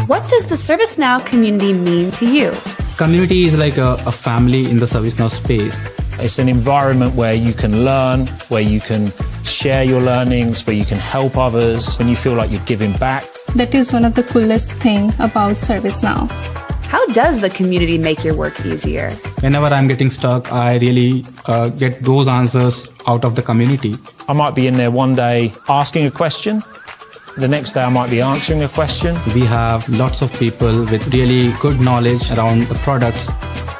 What does the ServiceNow community mean to you? Community is like a family in the ServiceNow space. It's an environment where you can learn, where you can share your learnings, where you can help others, when you feel like you're giving back. That is one of the coolest things about ServiceNow. How does the community make your work easier? Whenever I'm getting stuck, I really get those answers out of the community. I might be in there one day asking a question. The next day I might be answering a question. We have lots of people with really good knowledge around the products.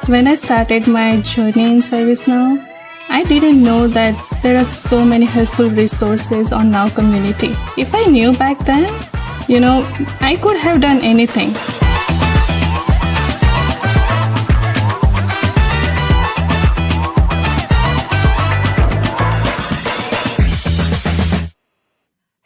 When I started my journey in ServiceNow, I didn't know that there are so many helpful resources on Now community. If I knew back then, I could have done anything.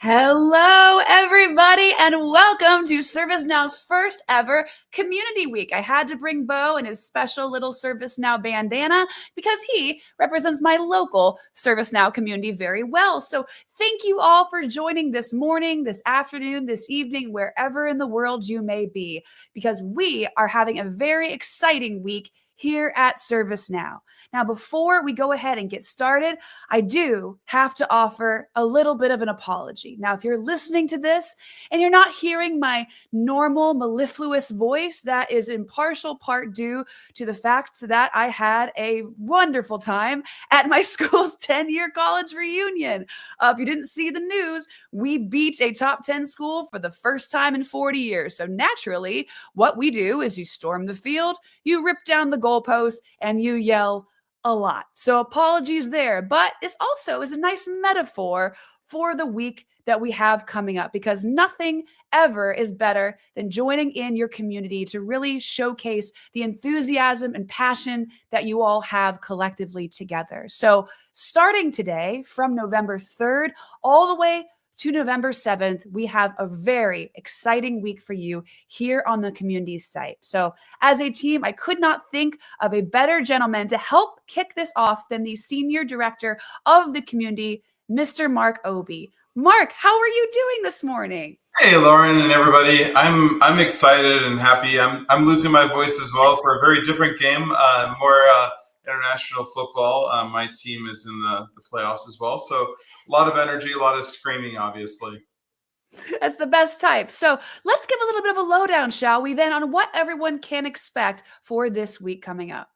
Hello, everybody, and welcome to ServiceNow's first ever Community Week. I had to bring Bo in his special little ServiceNow bandana because he represents my local ServiceNow community very well. So thank you all for joining this morning, this afternoon, this evening, wherever in the world you may be, because we are having a very exciting week here at ServiceNow. Now, before we go ahead and get started, I do have to offer a little bit of an apology. Now, if you're listening to this and you're not hearing my normal mellifluous voice, that is in partial part due to the fact that I had a wonderful time at my school's 10-year college reunion. If you didn't see the news, we beat a top 10 school for the first time in 40 years. So naturally, what we do is you storm the field, you rip down the goalpost, and you yell a lot. So apologies there, but this also is a nice metaphor for the week that we have coming up, because nothing ever is better than joining in your community to really showcase the enthusiasm and passion that you all have collectively together. So starting today from November 3rd all the way to November 7th, we have a very exciting week for you here on the community site. So as a team, I could not think of a better gentleman to help kick this off than the Senior Director of the community, Mr. Mark Obee. Mark, how are you doing this morning? Hey, Lauren and everybody. I'm excited and happy. I'm losing my voice as well for a very different game, more international football. My team is in the playoffs as well. So a lot of energy, a lot of screaming, obviously. That's the best type. So let's give a little bit of a lowdown, shall we, then, on what everyone can expect for this week coming up.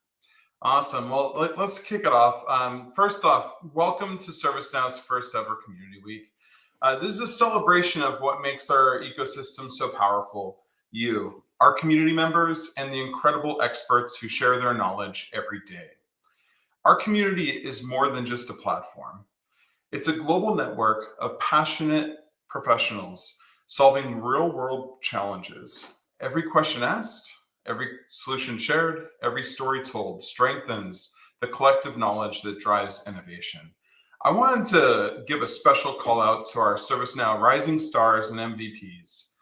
Awesome. Well, let's kick it off. First off, welcome to ServiceNow's first ever Community Week. This is a celebration of what makes our ecosystem so powerful. You, our community members, and the incredible experts who share their knowledge every day. Our community is more than just a platform. It's a global network of passionate professionals solving real-world challenges. Every question asked, every solution shared, every story told strengthens the collective knowledge that drives innovation. I wanted to give a special call out to our ServiceNow rising stars and MVPs.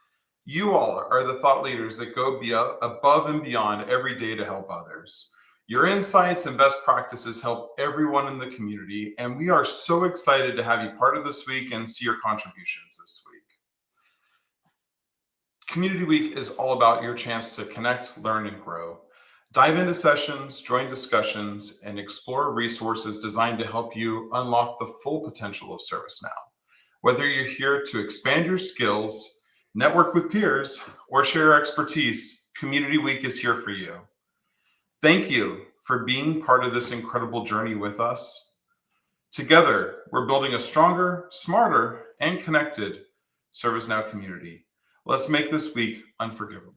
You all are the thought leaders that go above and beyond every day to help others. Your insights and best practices help everyone in the community, and we are so excited to have you part of this week and see your contributions this week. Community Week is all about your chance to connect, learn, and grow. Dive into sessions, join discussions, and explore resources designed to help you unlock the full potential of ServiceNow. Whether you're here to expand your skills, network with peers, or share expertise, Community Week is here for you. Thank you for being part of this incredible journey with us. Together, we're building a stronger, smarter, and connected ServiceNow community. Let's make this week unforgettable.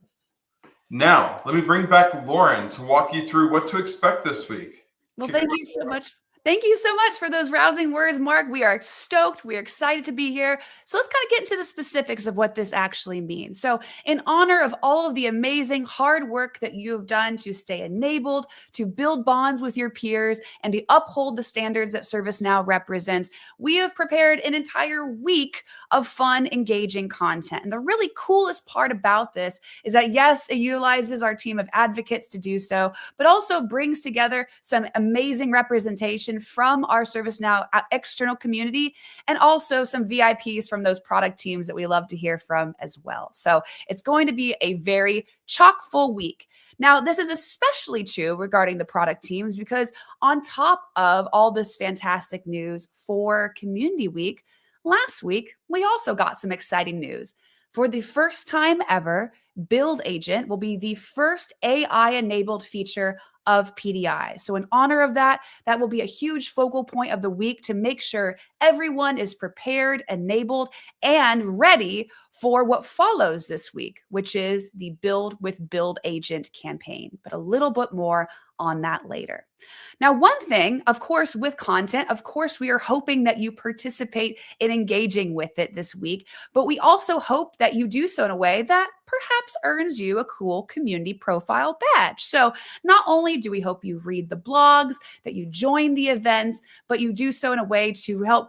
Now, let me bring back Lauren to walk you through what to expect this week. Well, thank you so much. Thank you so much for those rousing words, Mark. We are stoked. We are excited to be here. So let's kind of get into the specifics of what this actually means. So in honor of all of the amazing hard work that you have done to stay enabled, to build bonds with your peers, and to uphold the standards that ServiceNow represents, we have prepared an entire week of fun, engaging content. And the really coolest part about this is that, yes, it utilizes our team of advocates to do so, but also brings together some amazing representation information from our ServiceNow external community, and also some VIPs from those product teams that we love to hear from as well. So it's going to be a very chock-full week. Now, this is especially true regarding the product teams because on top of all this fantastic news for Community Week, last week, we also got some exciting news. For the first time ever, Build Agent will be the first AI-enabled feature of PDI. So in honor of that, that will be a huge focal point of the week to make sure everyone is prepared, enabled, and ready for what follows this week, which is the Build with Build Agent campaign. But a little bit more on that later. Now, one thing, of course, with content, of course, we are hoping that you participate in engaging with it this week, but we also hope that you do so in a way that perhaps earns you a cool community profile badge. So not only do we hope you read the blogs, that you join the events, but you do so in a way to help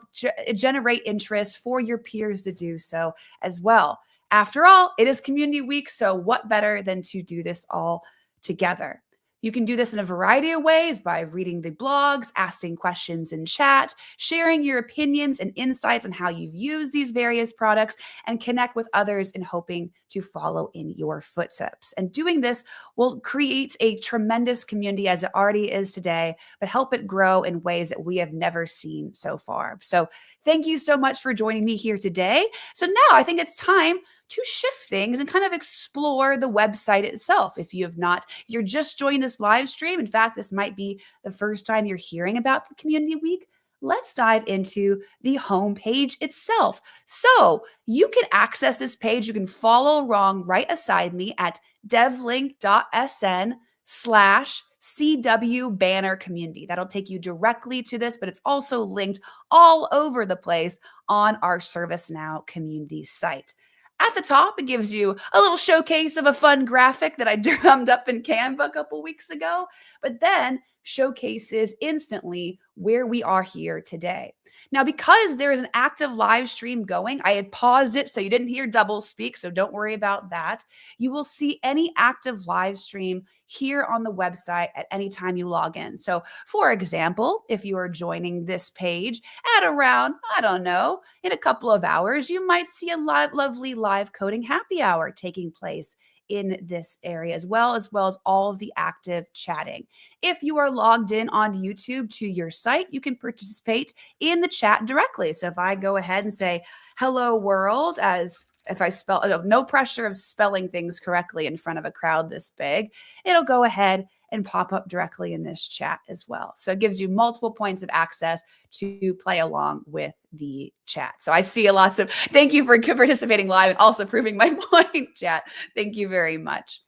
generate interest for your peers to do so as well. After all, it is Community Week, so what better than to do this all together? You can do this in a variety of ways by reading the blogs, asking questions in chat, sharing your opinions and insights on how you've used these various products, and connect with others in hoping to follow in your footsteps. And doing this will create a tremendous community as it already is today, but help it grow in ways that we have never seen so far. So thank you so much for joining me here today. So now I think it's time to shift things and kind of explore the website itself. If you have not, you're just joining this live stream. In fact, this might be the first time you're hearing about the Community Week. Let's dive into the homepage itself. So you can access this page. You can follow along right aside me at devlink.sn/CW banner community. That'll take you directly to this, but it's also linked all over the place on our ServiceNow community site. At the top, it gives you a little showcase of a fun graphic that I drummed up in Canva a couple weeks ago, but then showcases instantly where we are here today. Now, because there is an active live stream going, I had paused it so you didn't hear double speak, so don't worry about that. You will see any active live stream here on the website at any time you log in. So, for example, if you are joining this page at around, I don't know, in a couple of hours, you might see a lovely live coding happy hour taking place in this area, as well as all of the active chatting. If you are logged in on YouTube to your site, you can participate in the chat directly. So if I go ahead and say, hello world, as if I spell, no pressure of spelling things correctly in front of a crowd this big, it'll go ahead and pop up directly in this chat as well. So it gives you multiple points of access to play along with the chat. So I see lots of, thank you for participating live and also proving my point, chat. Thank you very much.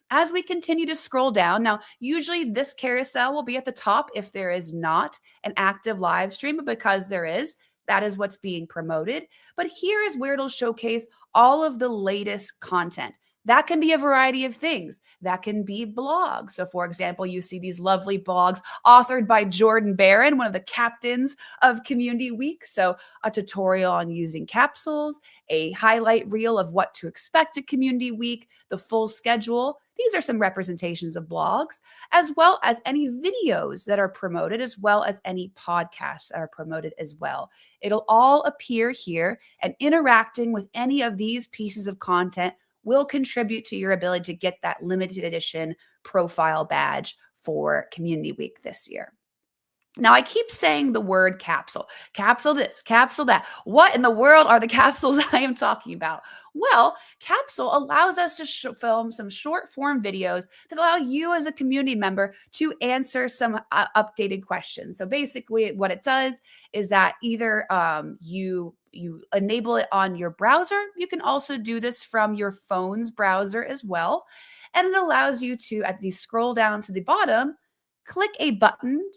As we continue to scroll down, now usually this carousel will be at the top if there is not an active live stream, but because there is, that is what's being promoted. But here is where it'll showcase all of the latest content. That can be a variety of things. That can be blogs. So for example, you see these lovely blogs authored by Jordan Barron, one of the captains of Community Week. So a tutorial on using capsules, a highlight reel of what to expect at Community Week, the full schedule. These are some representations of blogs, as well as any videos that are promoted, as well as any podcasts that are promoted as well. It'll all appear here, and interacting with any of these pieces of content will contribute to your ability to get that limited edition profile badge for Community Week this year. Now, I keep saying the word capsule. Capsule this, capsule that. What in the world are the capsules I am talking about? Well, capsule allows us to film some short form videos that allow you as a community member to answer some updated questions. So basically what it does is that either you enable it on your browser. You can also do this from your phone's browser as well. And it allows you to, at the scroll down to the bottom, click a button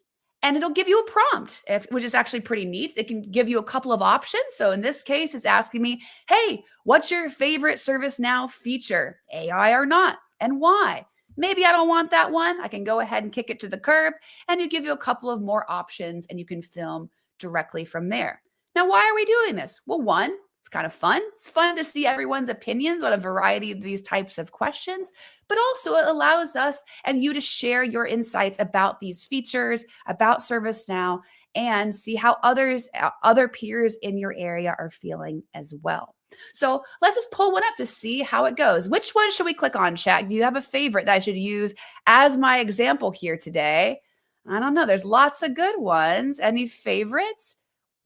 and it'll give you a prompt, which is actually pretty neat. It can give you a couple of options. So in this case, it's asking me, hey, what's your favorite ServiceNow feature, AI or not, and why? Maybe I don't want that one. I can go ahead and kick it to the curb, and it give you a couple of more options, and you can film directly from there. Now, why are we doing this? Well, one, it's It's kind of fun. It's fun to see everyone's opinions on a variety of these types of questions, but also it allows us and you to share your insights about these features, about ServiceNow, and see how other peers in your area are feeling as well. So let's just pull one up to see how it goes. Which one should we click on, chat? Do you have a favorite that I should use as my example here today? I don't know. There's lots of good ones. Any favorites?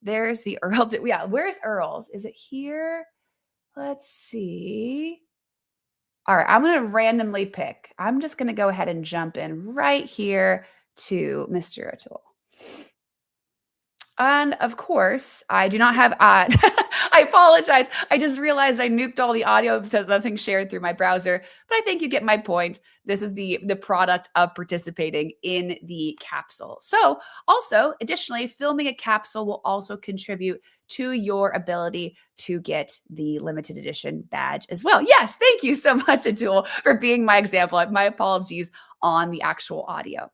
There's the Earl. Yeah, where's Earl's? Is it here? Let's see. All right, I'm going to randomly pick. I'm just going to go ahead and jump in right here to Mr. O'Toole. And of course, I do not have I apologize. I just realized I nuked all the audio because nothing shared through my browser. But I think you get my point. This is the product of participating in the capsule. So also, additionally, filming a capsule will also contribute to your ability to get the limited edition badge as well. Yes, thank you so much, Atul, for being my example. My apologies on the actual audio.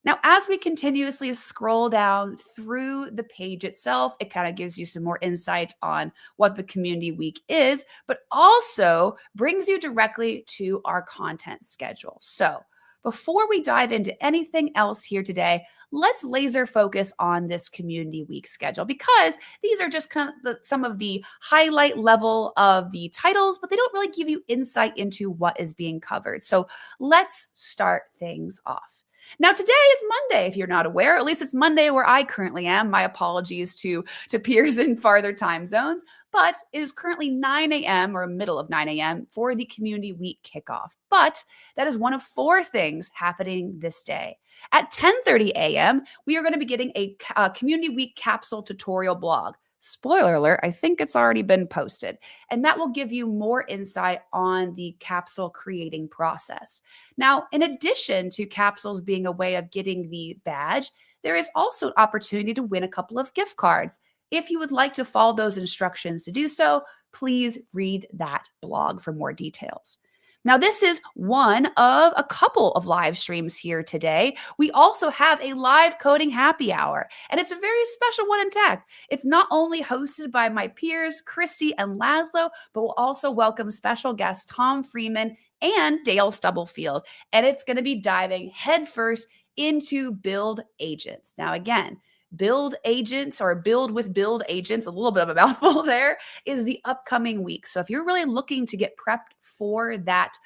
Now, as we continuously scroll down through the page itself, it kind of gives you some more insight on what the community week is, but also brings you directly to our content schedule. So before we dive into anything else here today, let's laser focus on this community week schedule because these are just kind of some of the highlight level of the titles, but they don't really give you insight into what is being covered. So let's start things off. Now, today is Monday, if you're not aware. At least it's Monday where I currently am. My apologies to peers in farther time zones. But it is currently 9 a.m. or middle of 9 a.m. for the Community Week kickoff. But that is one of 4 things happening this day. At 10:30 a.m., we are going to be getting a Community Week capsule tutorial blog. Spoiler alert, I think it's already been posted. And that will give you more insight on the capsule creating process. Now, in addition to capsules being a way of getting the badge, there is also an opportunity to win a couple of gift cards. If you would like to follow those instructions to do so, please read that blog for more details. Now, this is one of a couple of live streams here today. We also have a live coding happy hour, and it's a very special one in tech. It's not only hosted by my peers, Christy and Laszlo, but we'll also welcome special guests Tom Freeman and Dale Stubblefield. And it's going to be diving headfirst into build agents. Now, again, build agents or build with build agents, a little bit of a mouthful there, is the upcoming week. So if you're really looking to get prepped for that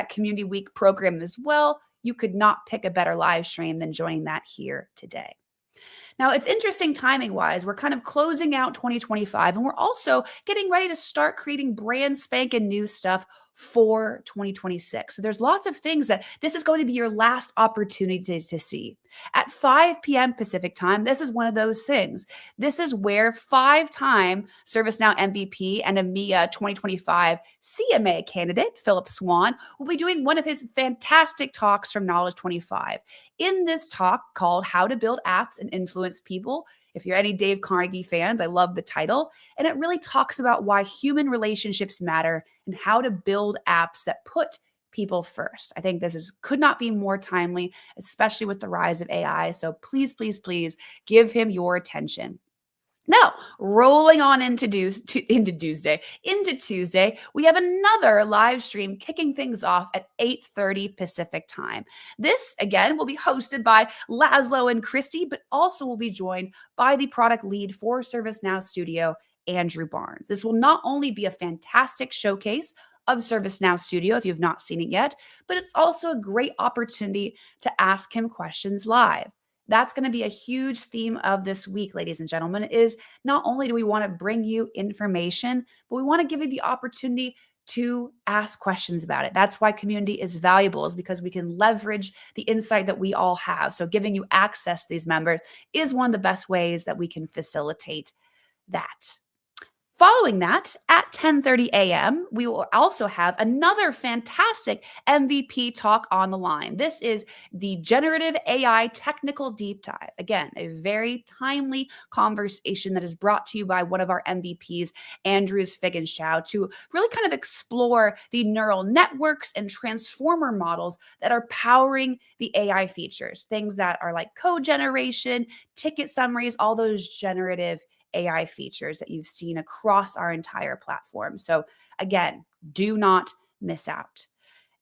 community week program as well, you could not pick a better live stream than joining that here today. Now, it's interesting timing wise. We're kind of closing out 2025 and we're also getting ready to start creating brand spanking new stuff for 2026. So there's lots of things that this is going to be your last opportunity to see. At 5 p.m. Pacific time, this is one of those things. This is where 5-time ServiceNow MVP and EMEA 2025 CMA candidate, Philip Swan, will be doing one of his fantastic talks from Knowledge 25. In this talk called How to Build Apps and Influence People, if you're any Dave Carnegie fans, I love the title. And it really talks about why human relationships matter and how to build apps that put people first. I think this could not be more timely, especially with the rise of AI. So please, please, please give him your attention. Now, rolling on into Tuesday, we have another live stream kicking things off at 8:30 Pacific time. This, again, will be hosted by Laszlo and Christy, but also will be joined by the product lead for ServiceNow Studio, Andrew Barnes. This will not only be a fantastic showcase of ServiceNow Studio, if you've not seen it yet, but it's also a great opportunity to ask him questions live. That's going to be a huge theme of this week, ladies and gentlemen, is not only do we want to bring you information, but we want to give you the opportunity to ask questions about it. That's why community is valuable, is because we can leverage the insight that we all have. So giving you access to these members is one of the best ways that we can facilitate that. Following that, at 10:30 a.m., we will also have another fantastic MVP talk on the line. This is the Generative AI Technical Deep Dive. Again, a very timely conversation that is brought to you by one of our MVPs, Andrews Fig and Shao, to really kind of explore the neural networks and transformer models that are powering the AI features. Things that are like code generation, ticket summaries, all those generative AI features that you've seen across our entire platform. So again, do not miss out.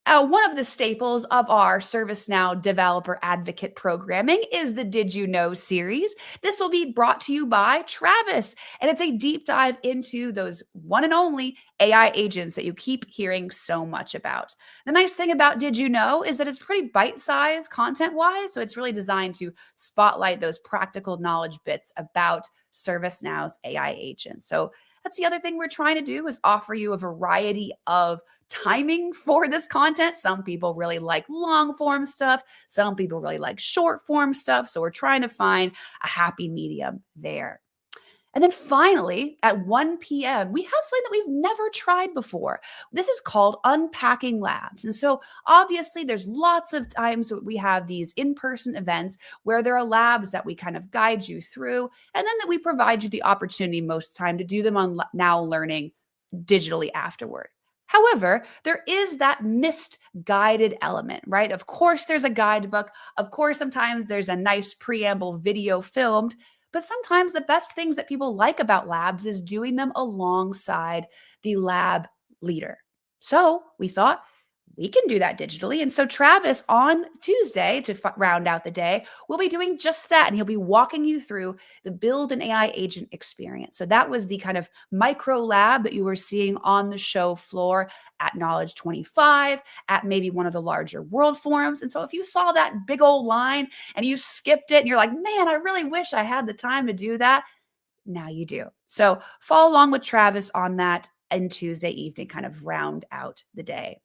One of the staples of our ServiceNow developer advocate programming is the Did You Know series. This will be brought to you by Travis, and it's a deep dive into those one and only AI agents that you keep hearing so much about. The nice thing about Did You Know is that it's pretty bite-sized content-wise, so it's really designed to spotlight those practical knowledge bits about ServiceNow's AI agents. So that's the other thing we're trying to do, is offer you a variety of timing for this content. Some people really like long form stuff. Some people really like short form stuff. So we're trying to find a happy medium there. And then finally, at 1 p.m., we have something that we've never tried before. This is called Unpacking Labs. And so obviously there's lots of times that we have these in-person events where there are labs that we kind of guide you through, and then that we provide you the opportunity most time to do them on Now Learning digitally afterward. However, there is that missed guided element, right? Of course, there's a guidebook. Of course, sometimes there's a nice preamble video filmed. But sometimes the best things that people like about labs is doing them alongside the lab leader. So we thought we can do that digitally. And so Travis on Tuesday, to round out the day, will be doing just that. And he'll be walking you through the build an AI agent experience. So that was the kind of micro lab that you were seeing on the show floor at Knowledge 25, at maybe one of the larger world forums. And so if you saw that big old line and you skipped it and you're like, man, I really wish I had the time to do that, now you do. So follow along with Travis on that and Tuesday evening, kind of round out the day.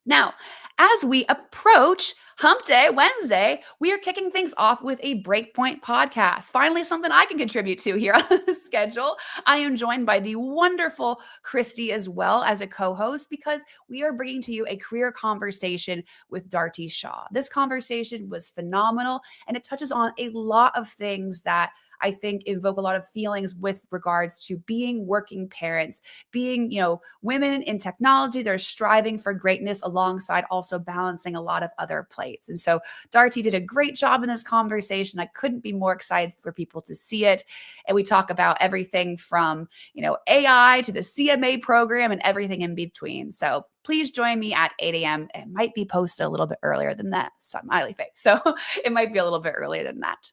Now, as we approach Hump Day Wednesday, we are kicking things off with a Breakpoint podcast. Finally, something I can contribute to here on the schedule. I am joined by the wonderful Christy as well as a co-host, because we are bringing to you a career conversation with Darty Shaw. This conversation was phenomenal, and it touches on a lot of things that I think invoke a lot of feelings with regards to being working parents, being, women in technology. They're striving for greatness alongside also balancing a lot of other plates. And so Darty did a great job in this conversation. I couldn't be more excited for people to see it. And we talk about everything from, AI to the CMA program and everything in between. So please join me at 8 a.m. It might be posted a little bit earlier than that. Smiley face. So it might be a little bit earlier than that.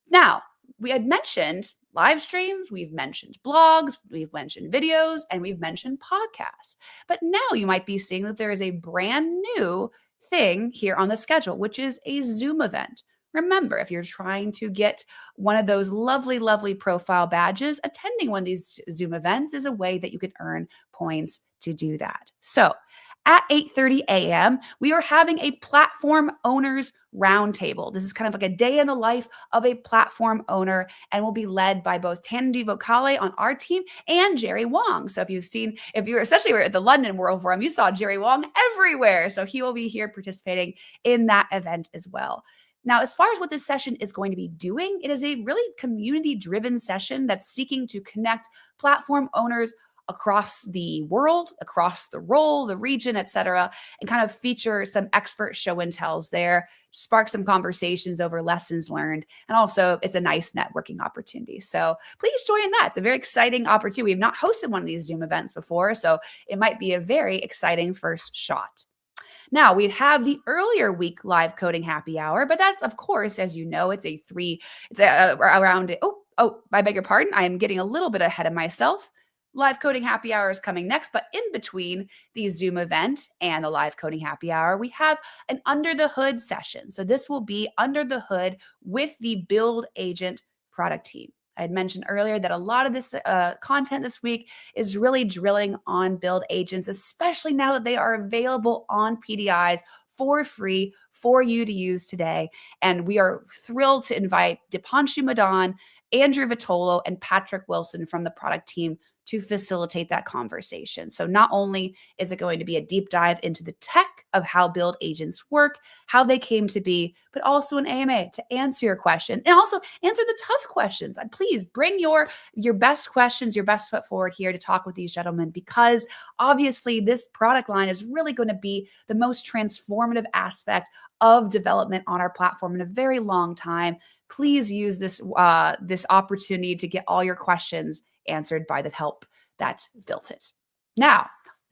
Now, we had mentioned live streams, we've mentioned blogs, we've mentioned videos, and we've mentioned podcasts. But now you might be seeing that there is a brand new thing here on the schedule, which is a Zoom event. Remember, if you're trying to get one of those lovely, lovely profile badges, attending one of these Zoom events is a way that you can earn points to do that. So at 8:30 a.m., we are having a platform owners roundtable. This is kind of like a day in the life of a platform owner, and will be led by both Tandy Vocale on our team and Jerry Wong. So if you're especially at the London World Forum, you saw Jerry Wong everywhere. So he will be here participating in that event as well. Now, as far as what this session is going to be doing, it is a really community-driven session that's seeking to connect platform owners across the world, across the role, the region, et cetera, and kind of feature some expert show and tells there, spark some conversations over lessons learned, and also it's a nice networking opportunity. So please join in that. It's a very exciting opportunity. We've not hosted one of these Zoom events before, so it might be a very exciting first shot. Now, we have the earlier week live coding happy hour, but that's, of course, as you know, it's around, I beg your pardon. I am getting a little bit ahead of myself. Live coding happy hour is coming next, but in between the Zoom event and the live coding happy hour, we have an under the hood session. So this will be under the hood with the build agent product team. I had mentioned earlier that a lot of this content this week is really drilling on build agents, especially now that they are available on PDIs for free for you to use today. And we are thrilled to invite Dipanshu Madan, Andrew Vitolo, and Patrick Wilson from the product team to facilitate that conversation. So not only is it going to be a deep dive into the tech of how build agents work, how they came to be, but also an AMA to answer your question and also answer the tough questions. And please bring your best questions, your best foot forward here to talk with these gentlemen, because obviously this product line is really going to be the most transformative aspect of development on our platform in a very long time. please use this this opportunity to get all your questions answered by the help that built it.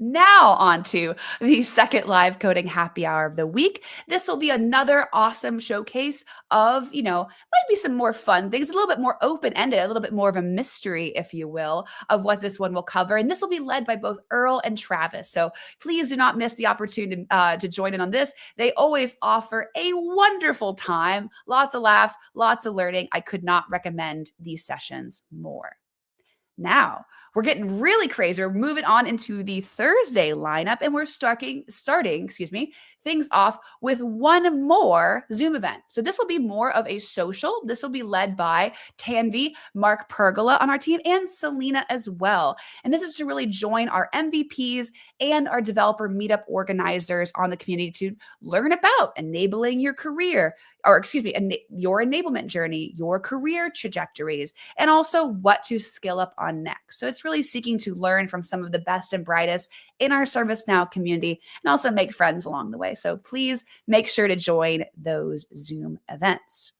Now on to the second live coding happy hour of the week. This will be another awesome showcase of, might be some more fun things, a little bit more open-ended, a little bit more of a mystery, if you will, of what this one will cover. And this will be led by both Earl and Travis. So please do not miss the opportunity to join in on this. They always offer a wonderful time, lots of laughs, lots of learning. I could not recommend these sessions more. Now, we're getting really crazy. We're moving on into the Thursday lineup, and we're starting things off with one more Zoom event. So this will be more of a social. This will be led by Tanvi, Mark Pergola on our team, and Selena as well. And this is to really join our MVPs and our developer meetup organizers on the community to learn about enabling your career, your enablement journey, your career trajectories, and also what to skill up on next. So it's really seeking to learn from some of the best and brightest in our ServiceNow community and also make friends along the way. So please make sure to join those Zoom events.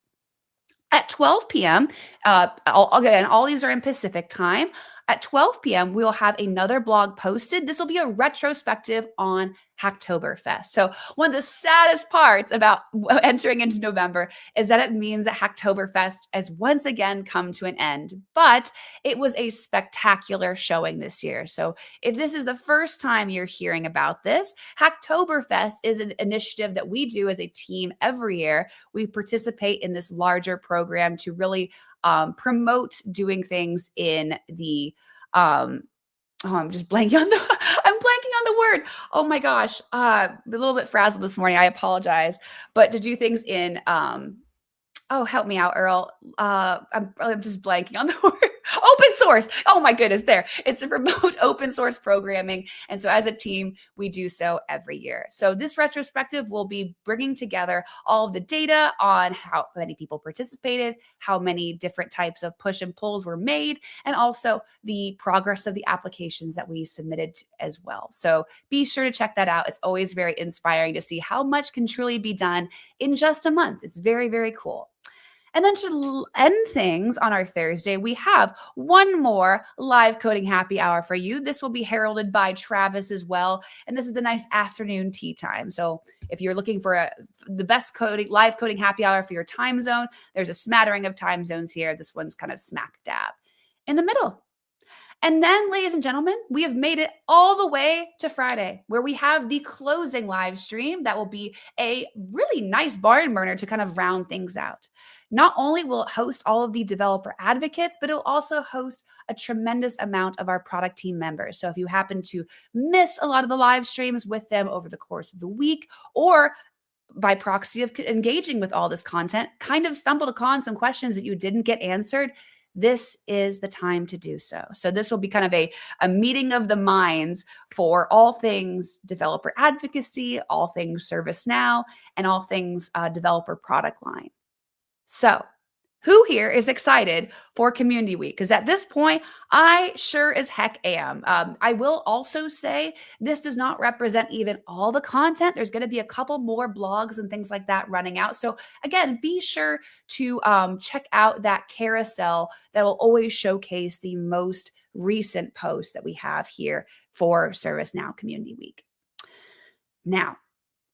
At 12 p.m., all these are in Pacific time. At 12 p.m., we'll have another blog posted. This will be a retrospective on Hacktoberfest. So one of the saddest parts about entering into November is that it means that Hacktoberfest has once again come to an end. But it was a spectacular showing this year. So if this is the first time you're hearing about this, Hacktoberfest is an initiative that we do as a team every year. We participate in this larger program to really promote doing things in the I'm just blanking on the word. Oh my gosh. A little bit frazzled this morning. I apologize. But to do things in help me out, Earl. I'm just blanking on the word. Open source. Oh my goodness, there. It's to promote open source programming. And so as a team, we do so every year. So this retrospective will be bringing together all of the data on how many people participated, how many different types of push and pulls were made, and also the progress of the applications that we submitted as well. So be sure to check that out. It's always very inspiring to see how much can truly be done in just a month. It's very, very cool. And then to end things on our Thursday, we have one more live coding happy hour for you. This will be heralded by Travis as well. And this is the nice afternoon tea time. So if you're looking for the best live coding happy hour for your time zone, there's a smattering of time zones here. This one's kind of smack dab in the middle. And then, ladies and gentlemen, we have made it all the way to Friday, where we have the closing live stream that will be a really nice barn burner to kind of round things out. Not only will it host all of the developer advocates, but it will also host a tremendous amount of our product team members. So if you happen to miss a lot of the live streams with them over the course of the week, or by proxy of engaging with all this content, kind of stumbled upon some questions that you didn't get answered, this is the time to do so. So this will be kind of a meeting of the minds for all things developer advocacy, all things ServiceNow, and all things developer product line. So who here is excited for Community Week? Because at this point, I sure as heck am. I will also say this does not represent even all the content. There's going to be a couple more blogs and things like that running out. So again, be sure to check out that carousel that will always showcase the most recent posts that we have here for ServiceNow Community Week. Now,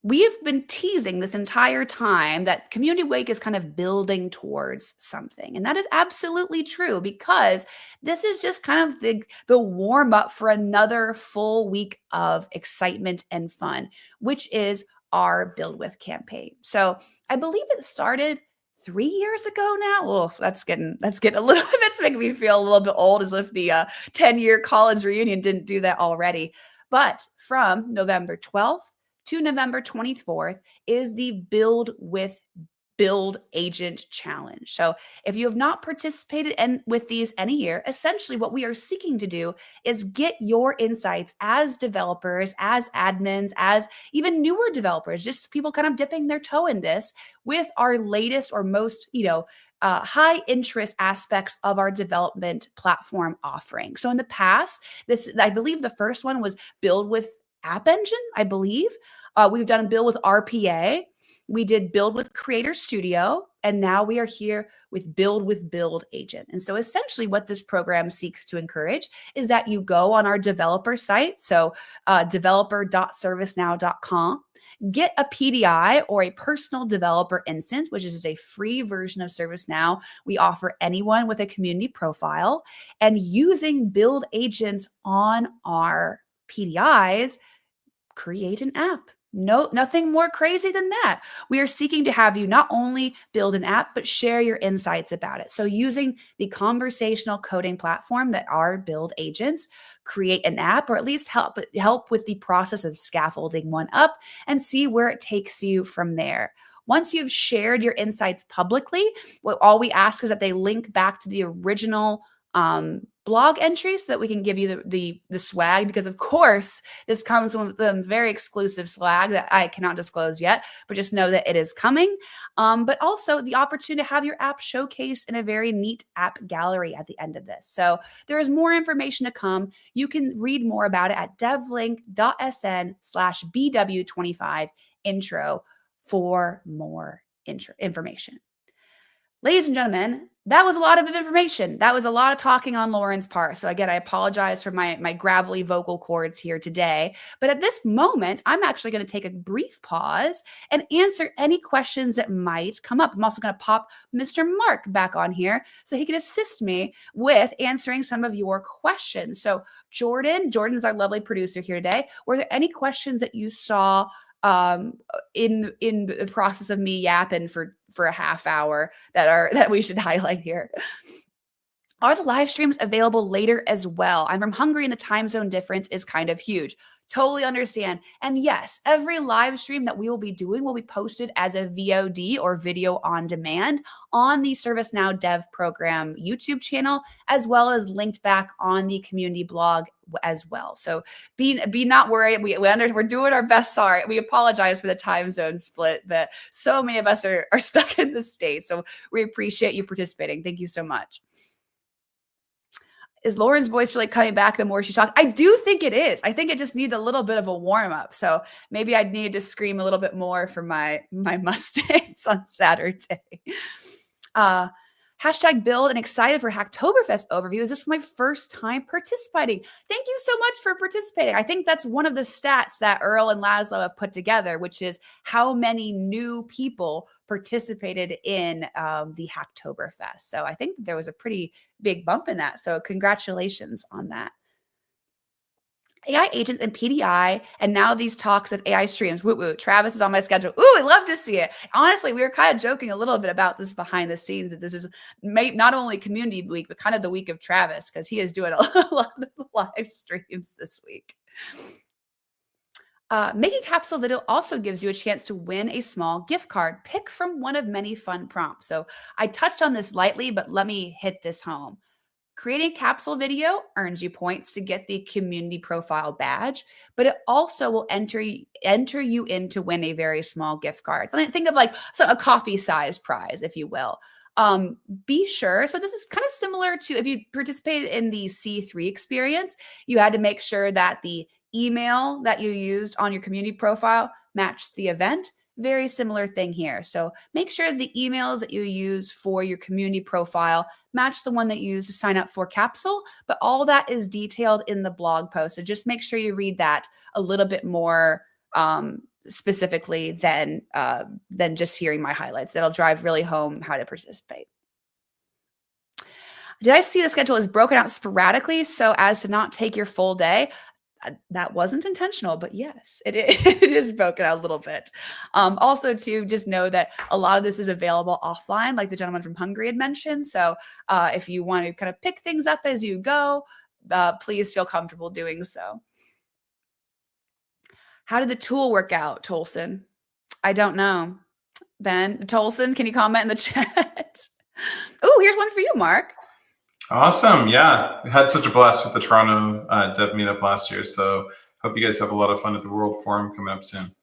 we've been teasing this entire time that Community Week is kind of building towards something. And that is absolutely true, because this is just kind of the warm up for another full week of excitement and fun, which is our Build With campaign. So I believe it started 3 years ago now. Oh, that's getting a little, that's making me feel a little bit old, as if the 10-year college reunion didn't do that already. But from November 12th, to November 24th is the Build With Build Agent Challenge. So if you have not participated with these any year, essentially what we are seeking to do is get your insights as developers, as admins, as even newer developers, just people kind of dipping their toe in this with our latest or most, high interest aspects of our development platform offering. So in the past, I believe the first one was Build With App Engine, I believe. We've done a build with RPA. We did build with Creator Studio, And now we are here with Build Agent. And so essentially what this program seeks to encourage is that you go on our developer site, so developer.servicenow.com, get a PDI or a personal developer instance, which is a free version of ServiceNow we offer anyone with a community profile. And using Build Agents on our PDIs, create an app. No, nothing more crazy than that. We are seeking to have you not only build an app, but share your insights about it. So using the conversational coding platform that are Build Agents, create an app, or at least help with the process of scaffolding one up and see where it takes you from there. Once you've shared your insights publicly, all we ask is that they link back to the original blog entry so that we can give you the swag, because of course this comes with the very exclusive swag that I cannot disclose yet, but just know that it is coming. But also the opportunity to have your app showcased in a very neat app gallery at the end of this. So there is more information to come. You can read more about it at devlink.sn/BW25 intro for more information. Ladies and gentlemen, that was a lot of information. That was a lot of talking on Lauren's part. So again, I apologize for my gravelly vocal cords here today. But at this moment, I'm actually going to take a brief pause and answer any questions that might come up. I'm also going to pop Mr. Mark back on here so he can assist me with answering some of your questions. So Jordan's our lovely producer here today. Were there any questions that you saw in the process of me yapping for a half hour that we should highlight here? Are the live streams available later as well? I'm from Hungary and the time zone difference is kind of huge. Totally understand. And yes, every live stream that we will be doing will be posted as a VOD or video on demand on the ServiceNow Dev Program YouTube channel, as well as linked back on the community blog as well. So be not worried. We're doing our best. Sorry, we apologize for the time zone split, but so many of us are stuck in the States. So we appreciate you participating. Thank you so much. Is Lauren's voice really coming back the more she talks? I do think it is. I think it just needs a little bit of a warm up. So maybe I need to scream a little bit more for my Mustangs on Saturday. Hashtag build and excited for Hacktoberfest overview. Is this my first time participating? Thank you so much for participating. I think that's one of the stats that Earl and Laszlo have put together, which is how many new people participated in the Hacktoberfest. So I think there was a pretty big bump in that. So congratulations on that. AI agents and PDI, and now these talks of AI streams. Woo woo. Travis is on my schedule. Ooh, I love to see it. Honestly, we were kind of joking a little bit about this behind the scenes, that this is not only community week, but kind of the week of Travis, because he is doing a lot of live streams this week. Making capsule video also gives you a chance to win a small gift card. Pick from one of many fun prompts. So I touched on this lightly, but let me hit this home. Creating a capsule video earns you points to get the community profile badge, but it also will enter you in to win a very small gift card. So think of like a coffee-sized prize, if you will. Be sure. So this is kind of similar to if you participated in the C3 experience, you had to make sure that the email that you used on your community profile matched the event. Very similar thing here. So make sure the emails that you use for your community profile match the one that you use to sign up for Capsule, but all that is detailed in the blog post. So just make sure you read that a little bit more specifically than just hearing my highlights. That'll drive really home how to participate. Did I see the schedule is broken out sporadically so as to not take your full day? That wasn't intentional, but yes, it is broken out a little bit. Also, to just know that a lot of this is available offline, like the gentleman from Hungary had mentioned. So if you want to kind of pick things up as you go, please feel comfortable doing so. How did the tool work out, Tolson? I don't know. Ben, Tolson, can you comment in the chat? Oh, here's one for you, Mark. Awesome. Yeah. We had such a blast with the Toronto Dev Meetup last year. So hope you guys have a lot of fun at the World Forum coming up soon.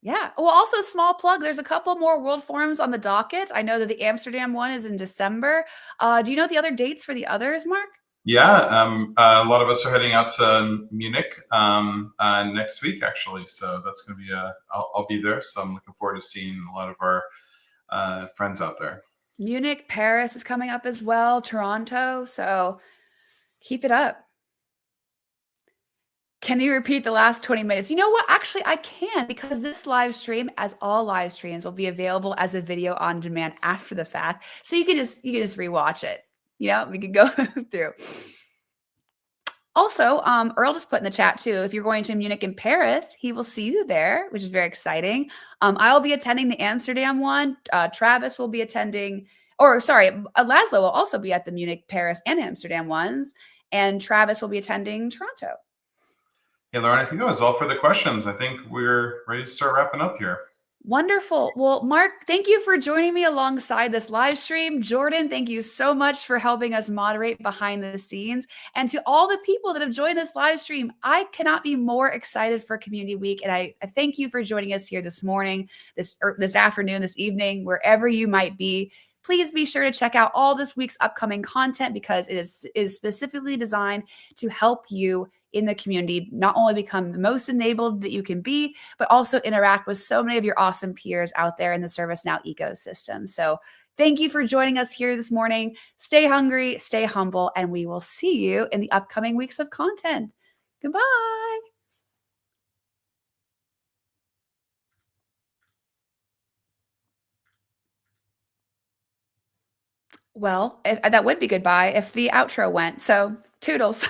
Yeah. Well, also small plug. There's a couple more World Forums on the docket. I know that the Amsterdam one is in December. Do you know the other dates for the others, Mark? Yeah. A lot of us are heading out to Munich next week, actually. So that's going to be I'll be there. So I'm looking forward to seeing a lot of our friends out there. Munich, Paris is coming up as well, Toronto. So keep it up. Can you repeat the last 20 minutes? You know what? Actually, I can, because this live stream, as all live streams, will be available as a video on demand after the fact. So you can just rewatch it. We can go through. Also, Earl just put in the chat too, if you're going to Munich and Paris, he will see you there, which is very exciting. I'll be attending the Amsterdam one. Travis will be attending, Laszlo will also be at the Munich, Paris, and Amsterdam ones. And Travis will be attending Toronto. Hey, Lauren, I think that was all for the questions. I think we're ready to start wrapping up here. Wonderful. Well, Mark, thank you for joining me alongside this live stream. Jordan, thank you so much for helping us moderate behind the scenes. And to all the people that have joined this live stream, I cannot be more excited for Community Week. And I thank you for joining us here this morning, this afternoon, this evening, wherever you might be. Please be sure to check out all this week's upcoming content, because it is specifically designed to help you in the community not only become the most enabled that you can be, but also interact with so many of your awesome peers out there in the ServiceNow ecosystem. So thank you for joining us here this morning. Stay hungry, stay humble, and we will see you in the upcoming weeks of content. Goodbye. Well, that would be goodbye if the outro went. So toodles.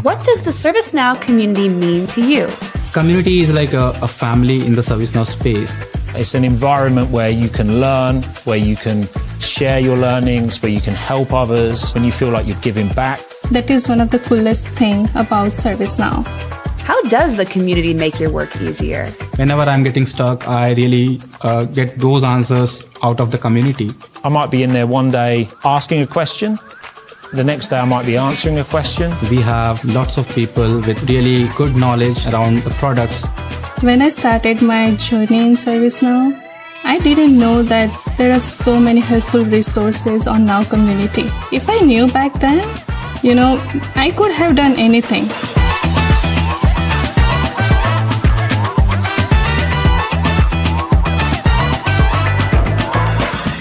What does the ServiceNow community mean to you? Community is like a family in the ServiceNow space. It's an environment where you can learn, where you can share your learnings, where you can help others, when you feel like you're giving back. That is one of the coolest things about ServiceNow. How does the community make your work easier? Whenever I'm getting stuck, I really get those answers out of the community. I might be in there one day asking a question. The next day I might be answering a question. We have lots of people with really good knowledge around the products. When I started my journey in ServiceNow, I didn't know that there are so many helpful resources on Now community. If I knew back then, I could have done anything.